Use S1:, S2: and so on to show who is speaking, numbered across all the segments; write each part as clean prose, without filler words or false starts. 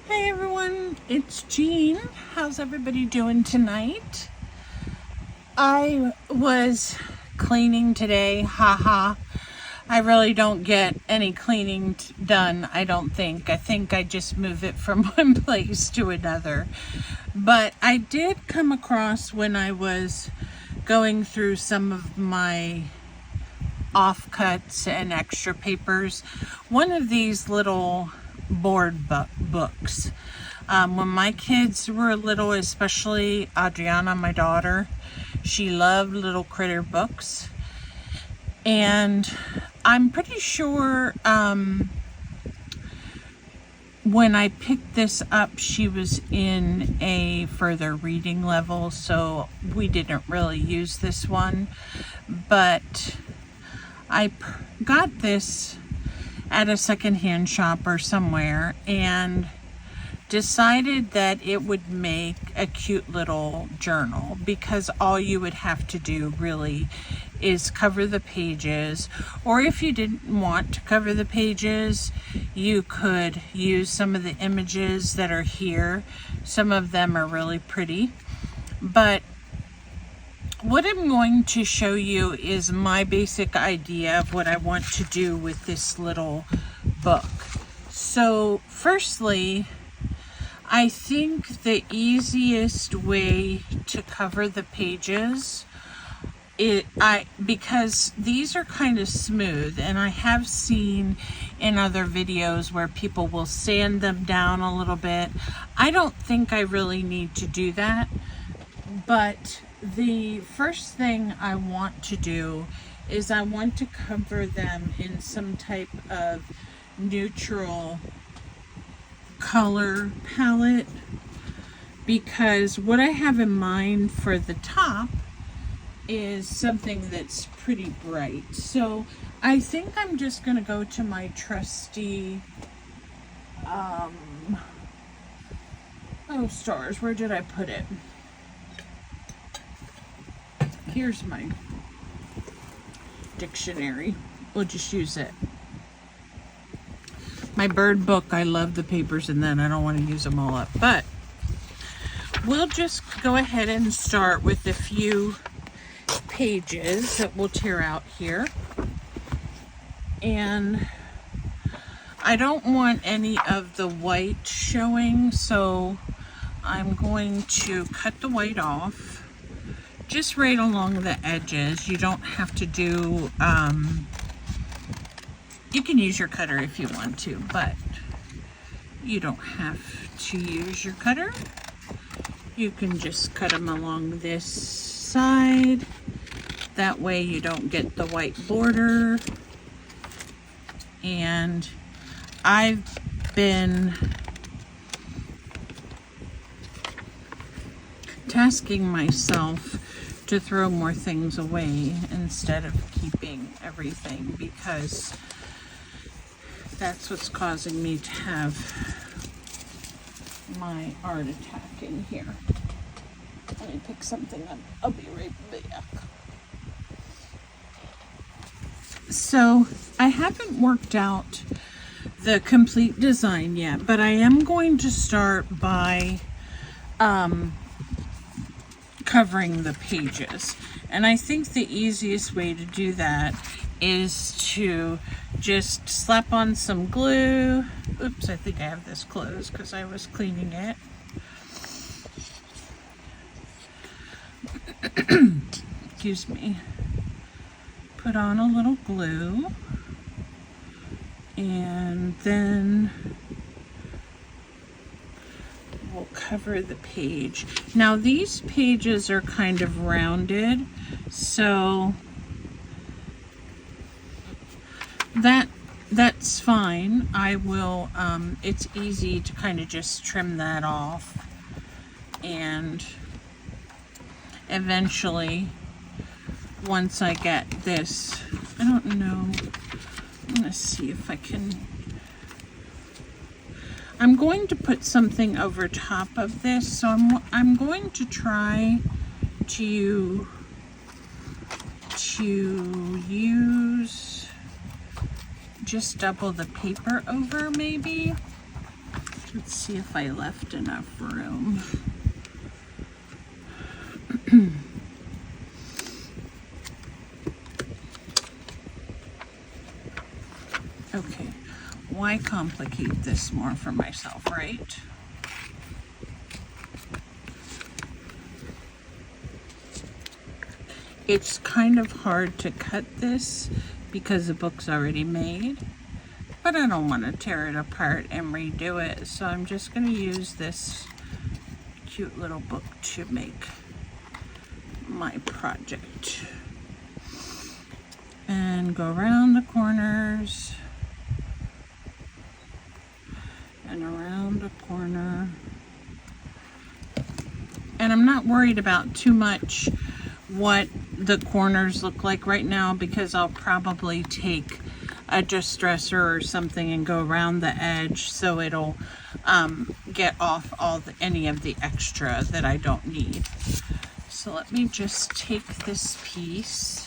S1: Hey everyone, it's Jean. How's everybody doing tonight? I was cleaning today, haha. I really don't get any cleaning done, I don't think. I think I just move it from one place to another. But I did come across, when I was going through some of my offcuts and extra papers, one of these little board books. When my kids were little, especially Adriana, my daughter, she loved little critter books. And I'm pretty sure when I picked this up, she was in a further reading level, so we didn't really use this one. But I got this at a secondhand shop or somewhere and decided that it would make a cute little journal, because all you would have to do really is cover the pages, or if you didn't want to cover the pages, you could use some of the images that are here. Some of them are really pretty, but what I'm going to show you is my basic idea of what I want to do with this little book. So firstly, I think the easiest way to cover the pages, because these are kind of smooth, and I have seen in other videos where people will sand them down a little bit. I don't think I really need to do that, but the first thing I want to do is I want to cover them in some type of neutral color palette, because what I have in mind for the top is something that's pretty bright. So I think I'm just going to go to my trusty oh stars, where did I put it? Here's my dictionary. We'll just use it. My bird book, I love the papers in that. I don't want to use them all up. But we'll just go ahead and start with a few pages that we'll tear out here. And I don't want any of the white showing, so I'm going to cut the white off. Just right along the edges. You don't have to do, you can use your cutter if you want to, but you don't have to use your cutter. You can just cut them along this side. That way you don't get the white border. And I've been tasking myself to throw more things away instead of keeping everything, because that's what's causing me to have my art attack in here. Let me pick something up. I'll be right back. So I haven't worked out the complete design yet, but I am going to start by covering the pages. And I think the easiest way to do that is to just slap on some glue. Oops, I think I have this closed because I was cleaning it. Excuse me. Put on a little glue, and then we'll cover the page. Now these pages are kind of rounded, so that's fine. I will, it's easy to kind of just trim that off, and eventually, once I get this, I don't know, I'm gonna see if I can, I'm going to put something over top of this, so I'm going to try to use just double the paper over, maybe. Let's see if I left enough room. Okay, why complicate this more for myself, right? It's kind of hard to cut this because the book's already made, but I don't want to tear it apart and redo it, so I'm just going to use this cute little book to make my project. And go around the corners and around the corner. And I'm not worried about too much what the corners look like right now, because I'll probably take a distresser or something and go around the edge so it'll get off any of the extra that I don't need. So let me just take this piece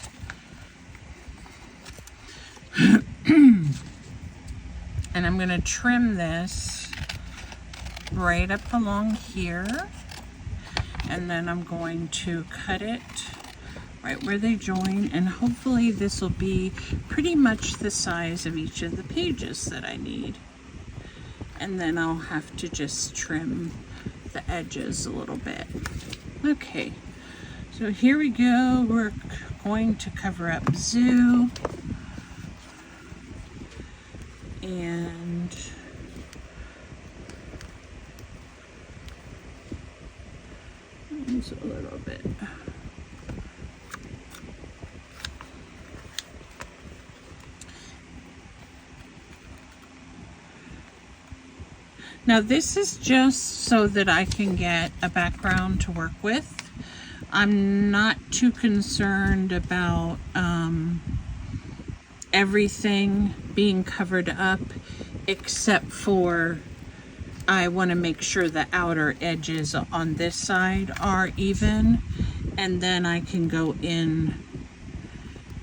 S1: and I'm going to trim this right up along here, and then I'm going to cut it right where they join, and hopefully this will be pretty much the size of each of the pages that I need. And then I'll have to just trim the edges a little bit. Okay, so here we go. We're going to cover up Zoo. And a little bit. Now this is just so that I can get a background to work with. I'm not too concerned about everything being covered up, except for I want to make sure the outer edges on this side are even, and then I can go in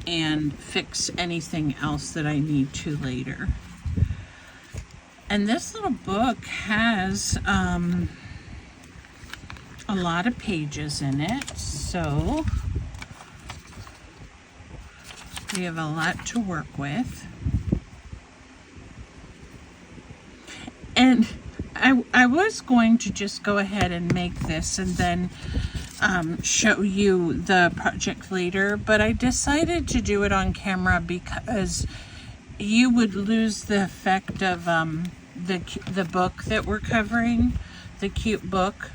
S1: and fix anything else that I need to later. And this little book has a lot of pages in it, so we have a lot to work with. And I was going to just go ahead and make this and then show you the project later, but I decided to do it on camera because you would lose the effect of the book that we're covering, the cute book,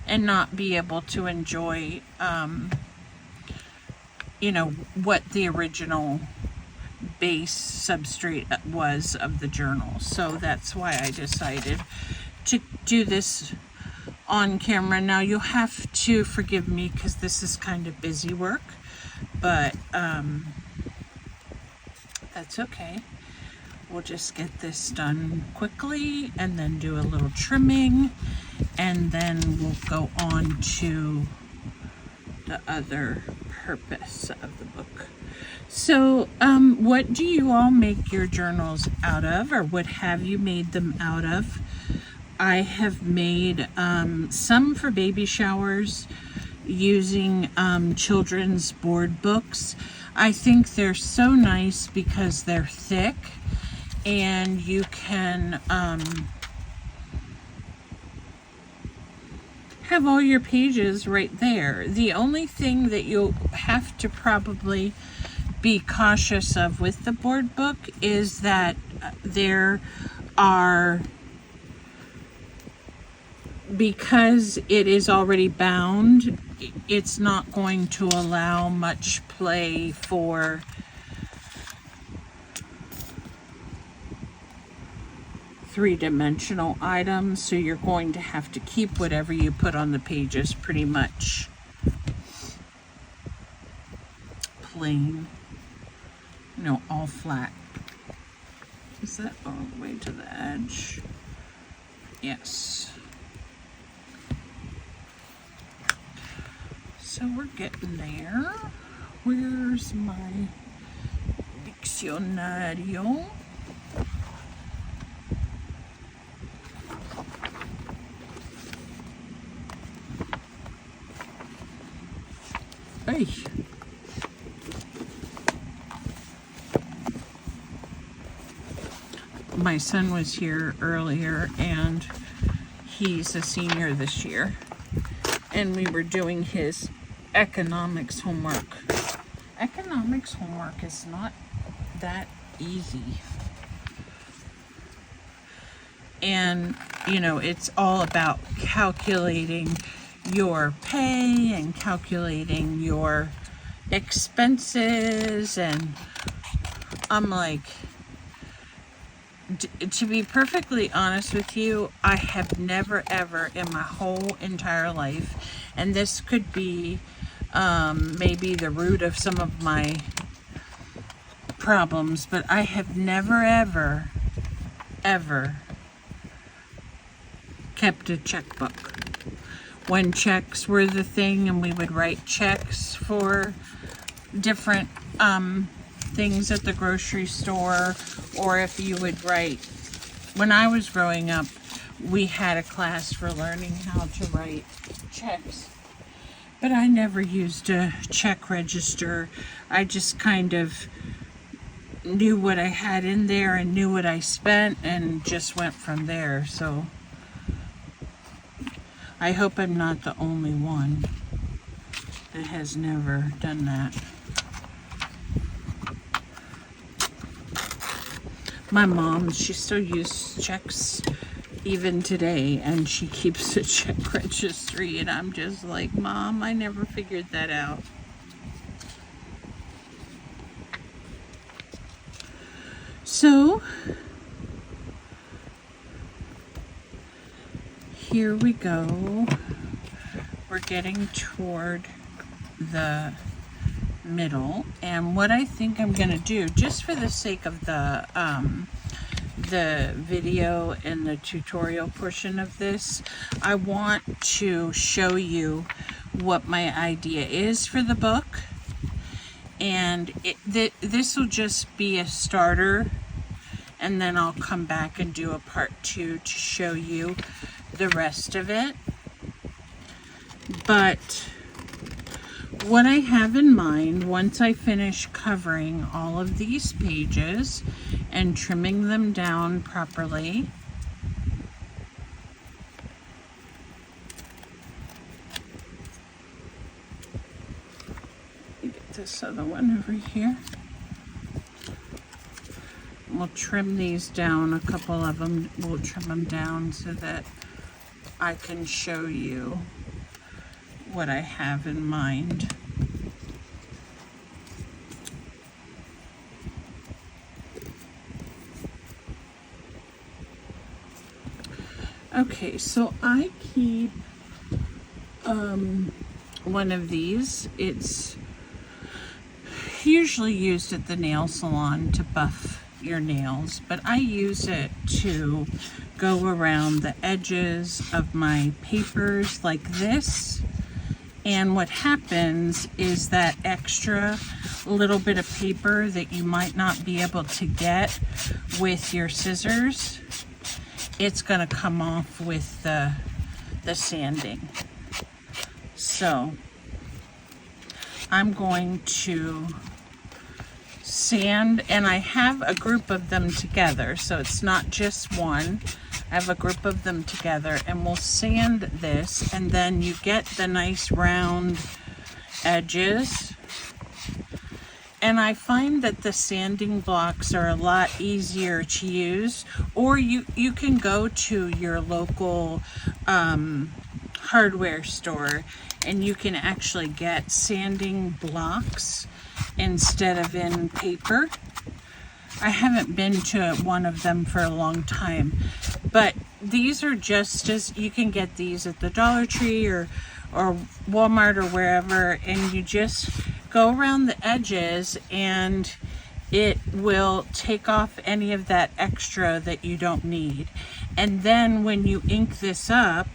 S1: and not be able to enjoy you know, what the original base substrate was of the journal. So that's why I decided to do this on camera. Now you'll have to forgive me because this is kind of busy work, but that's okay. We'll just get this done quickly and then do a little trimming, and then we'll go on to the other purpose of the book. So what do you all make your journals out of, or what have you made them out of? I have made some for baby showers using children's board books. I think they're so nice because they're thick and you can have all your pages right there. The only thing that you'll have to probably be cautious of with the board book is that there are, because it is already bound, it's not going to allow much play for three-dimensional items, so you're going to have to keep whatever you put on the pages pretty much plain, you know, all flat. Is that all the way to the edge? Yes. So we're getting there. Where's my diccionario? Hi. My son was here earlier, and he's a senior this year, and we were doing his economics homework. Economics homework is not that easy. And, you know, it's all about calculating your pay and calculating your expenses, and I'm like, to be perfectly honest with you, I have never ever in my whole entire life, and this could be maybe the root of some of my problems, but I have never ever kept a checkbook. When checks were the thing and we would write checks for different things at the grocery store, or if you would write, when I was growing up, we had a class for learning how to write checks, but I never used a check register. I just kind of knew what I had in there and knew what I spent and just went from there. So I hope I'm not the only one that has never done that. My mom, she still uses checks even today, and she keeps a check registry, and I'm just like, Mom, I never figured that out. So here we go. We're getting toward the middle, and what I think I'm going to do, just for the sake of the video and the tutorial portion of this, I want to show you what my idea is for the book, and this will just be a starter, and then I'll come back and do a part 2 to show you the rest of it. But what I have in mind, once I finish covering all of these pages and trimming them down properly, let me get this other one over here. We'll trim these down, a couple of them, we'll trim them down so that I can show you what I have in mind. Okay, so I keep one of these. It's usually used at the nail salon to buff your nails, but I use it to go around the edges of my papers like this. And what happens is that extra little bit of paper that you might not be able to get with your scissors, it's going to come off with the sanding. So I'm going to sand, and I have a group of them together, so it's not just one. I have a group of them together, and we'll sand this, and then you get the nice round edges. And I find that the sanding blocks are a lot easier to use, or you can go to your local hardware store and you can actually get sanding blocks instead of in paper. I haven't been to one of them for a long time, but these are just as, you can get these at the Dollar Tree or Walmart or wherever, and you just go around the edges and it will take off any of that extra that you don't need. And then when you ink this up,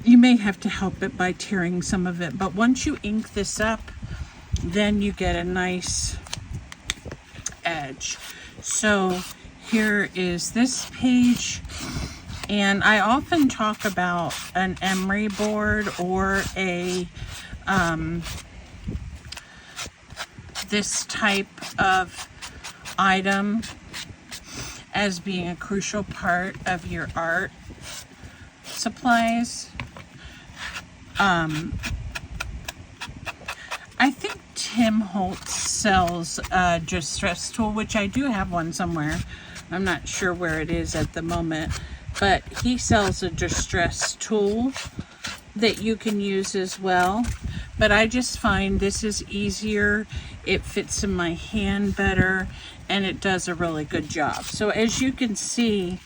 S1: you may have to help it by tearing some of it, but once you ink this up, then you get a nice edge. So here is this page, and I often talk about an emery board or a this type of item as being a crucial part of your art supplies. I think Tim Holtz sells a distress tool, which I do have one somewhere. I'm not sure where it is at the moment, but he sells a distress tool that you can use as well. But I just find this is easier, it fits in my hand better, and it does a really good job. So as you can see,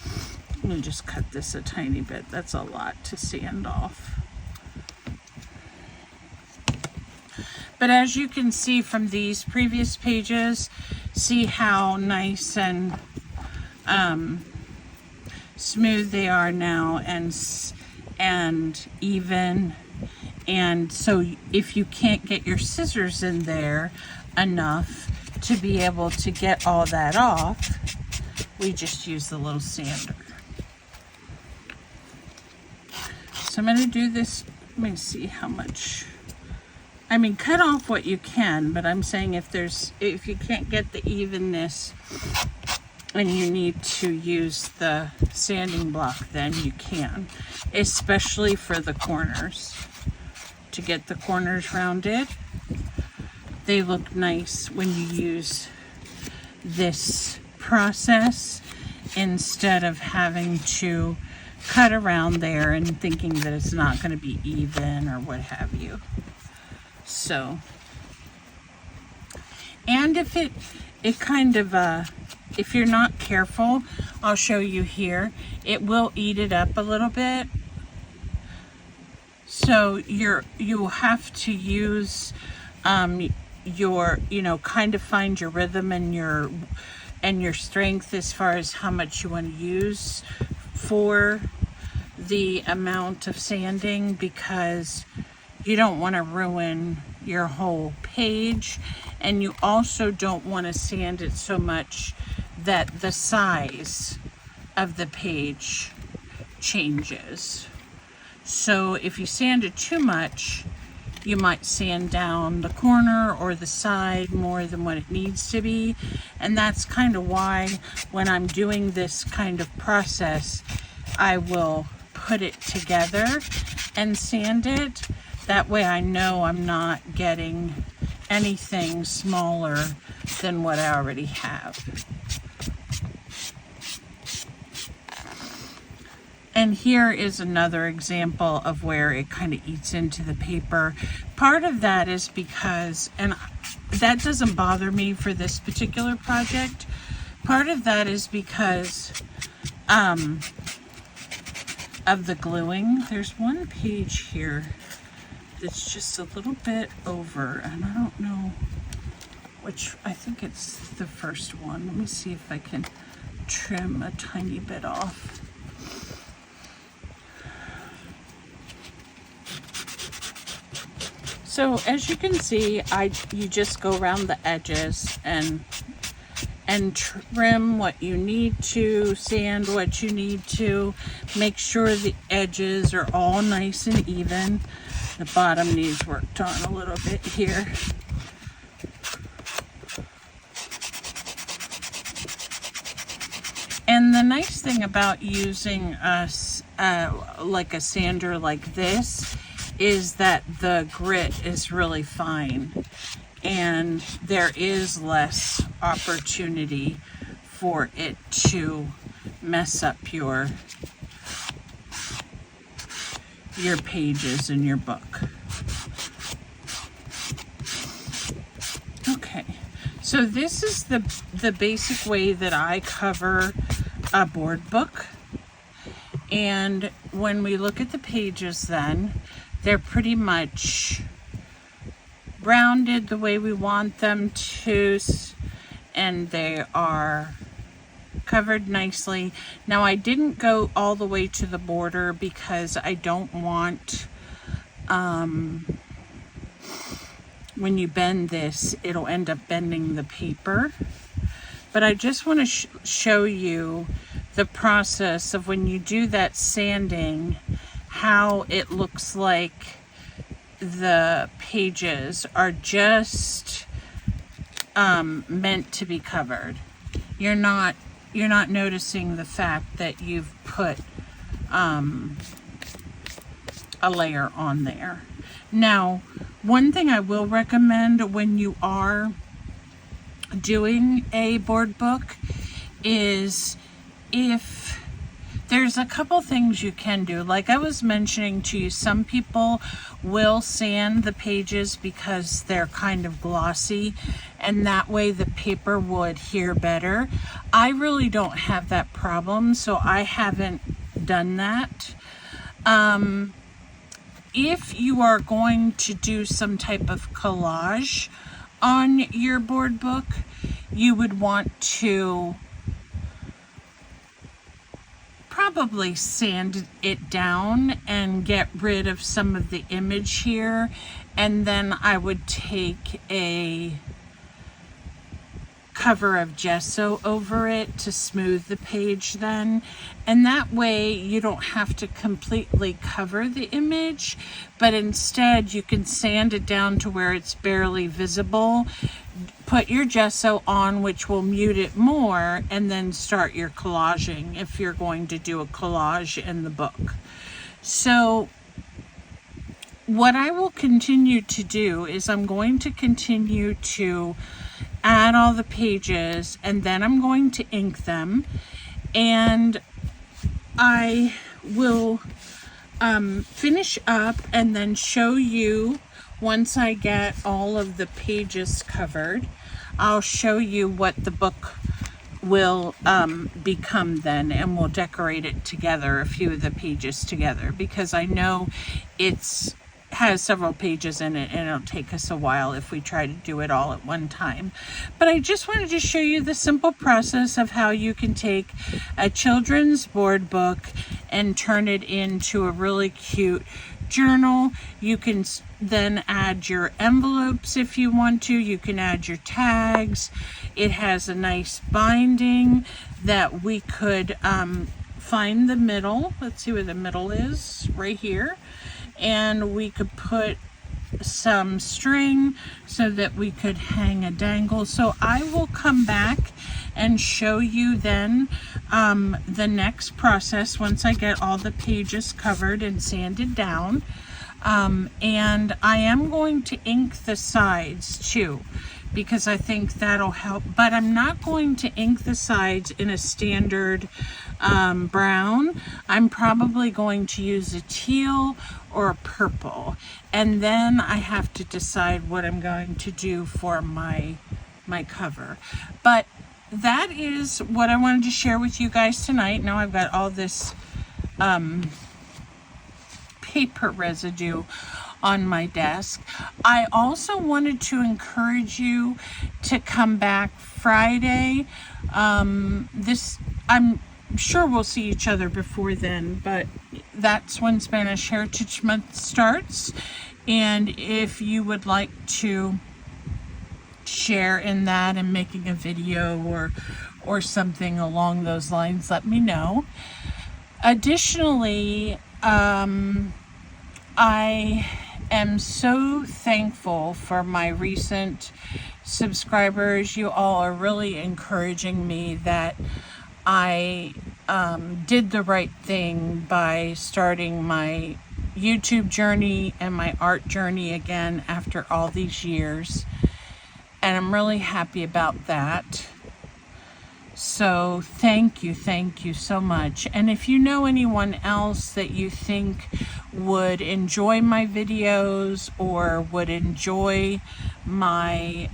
S1: let me just cut this a tiny bit. That's a lot to sand off. But as you can see from these previous pages, see how nice and smooth they are now, and even. And so if you can't get your scissors in there enough to be able to get all that off, we just use the little sander. So I'm going to do this. Let me see how much. I mean, cut off what you can, but I'm saying if you can't get the evenness and you need to use the sanding block, then you can, especially for the corners. To get the corners rounded, they look nice when you use this process instead of having to cut around there and thinking that it's not going to be even or what have you. So, and if it kind of if you're not careful, I'll show you here, it will eat it up a little bit. So you have to use your, kind of find your rhythm and your strength as far as how much you want to use for the amount of sanding, because you don't want to ruin your whole page, and you also don't want to sand it so much that the size of the page changes. So if you sand it too much, you might sand down the corner or the side more than what it needs to be. And that's kind of why when I'm doing this kind of process, I will put it together and sand it. That way I know I'm not getting anything smaller than what I already have. And here is another example of where it kind of eats into the paper. Part of that is because, and that doesn't bother me for this particular project, part of that is because of the gluing. There's one page here that's just a little bit over, and I don't know which, I think it's the first one. Let me see if I can trim a tiny bit off. So as you can see, you just go around the edges and trim what you need to, sand what you need to, make sure the edges are all nice and even. The bottom needs worked on a little bit here. And the nice thing about using like a sander like this is that the grit is really fine and there is less opportunity for it to mess up your pages in your book. Okay, so this is the basic way that I cover a board book. And when we look at the pages then, they're pretty much rounded the way we want them to, and they are covered nicely. Now I didn't go all the way to the border because I don't want, when you bend this, it'll end up bending the paper. But I just want to show you the process of when you do that sanding, how it looks like the pages are just meant to be covered. You're not noticing the fact that you've put a layer on there. Now, one thing I will recommend when you are doing a board book is, if there's a couple things you can do. Like I was mentioning to you, some people will sand the pages because they're kind of glossy, and that way the paper will adhere better. I really don't have that problem, so I haven't done that. If you are going to do some type of collage on your board book, you would want to probably sand it down and get rid of some of the image here, and then I would take a cover of gesso over it to smooth the page then, and that way you don't have to completely cover the image, but instead you can sand it down to where it's barely visible, put your gesso on, which will mute it more, and then start your collaging if you're going to do a collage in the book. So what I will continue to do is I'm going to continue to add all the pages, and then I'm going to ink them, and I will finish up and then show you once I get all of the pages covered. I'll show you what the book will become then, and we'll decorate it together, a few of the pages together, because I know it's has several pages in it and it'll take us a while if we try to do it all at one time. But I just wanted to show you the simple process of how you can take a children's board book and turn it into a really cute journal. You can then add your envelopes if you want to. You can add your tags. It has a nice binding that we could find the middle. Let's see where the middle is, right here. And we could put some string so that we could hang a dangle. So I will come back and show you then the next process once I get all the pages covered and sanded down. And I am going to ink the sides too, because I think that'll help, but I'm not going to ink the sides in a standard brown. I'm probably going to use a teal or a purple, and then I have to decide what I'm going to do for my cover. But that is what I wanted to share with you guys tonight. Now I've got all this paper residue on my desk. I also wanted to encourage you to come back Friday. I'm sure we'll see each other before then, but that's when Spanish Heritage Month starts. And if you would like to share in that and making a video or something along those lines, let me know. Additionally, I am so thankful for my recent subscribers. You all are really encouraging me that I did the right thing by starting my YouTube journey and my art journey again after all these years, and I'm really happy about that. So thank you so much. And if you know anyone else that you think would enjoy my videos or would enjoy my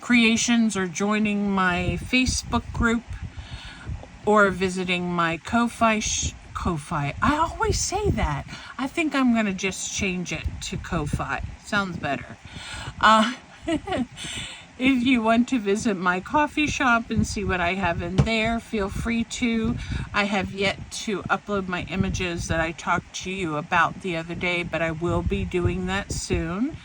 S1: creations, or joining my Facebook group, or visiting my Ko-Fi, I always say that. I think I'm going to just change it to Ko-Fi. Sounds better. If you want to visit my coffee shop and see what I have in there, feel free to. I have yet to upload my images that I talked to you about the other day, but I will be doing that soon.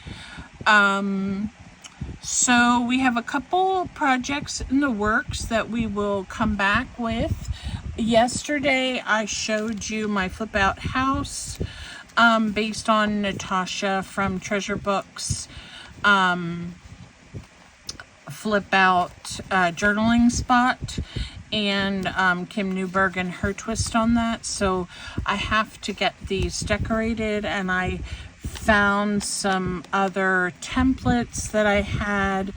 S1: So we have a couple projects in the works that we will come back with. Yesterday I showed you my flip out house. based on Natasha from Treasure Books Flip Out journaling spot, and Kim Newberg and her twist on that. So I have to get these decorated, and I found some other templates that I had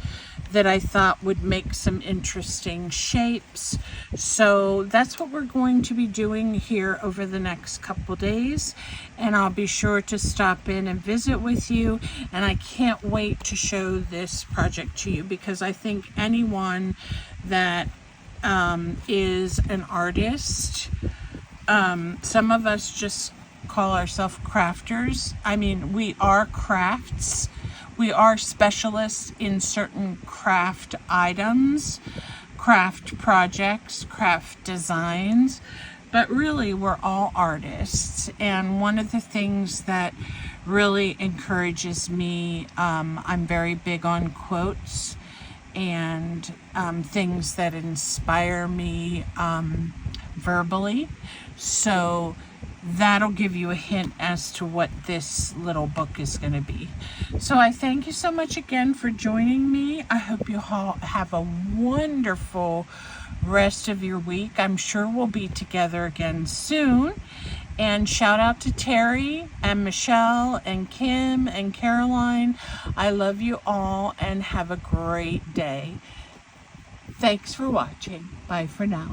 S1: that I thought would make some interesting shapes. So that's what we're going to be doing here over the next couple days, and I'll be sure to stop in and visit with you. And I can't wait to show this project to you, because I think anyone that is an artist, some of us just call ourselves crafters. I mean, we are crafts. We are specialists in certain craft items, craft projects, craft designs, but really we're all artists. And one of the things that really encourages me, I'm very big on quotes and things that inspire me verbally. So that'll give you a hint as to what this little book is going to be. So I thank you so much again for joining me. I hope you all have a wonderful rest of your week. I'm sure we'll be together again soon. And shout out to Terry and Michelle and Kim and Caroline. I love you all, and have a great day. Thanks for watching. Bye for now.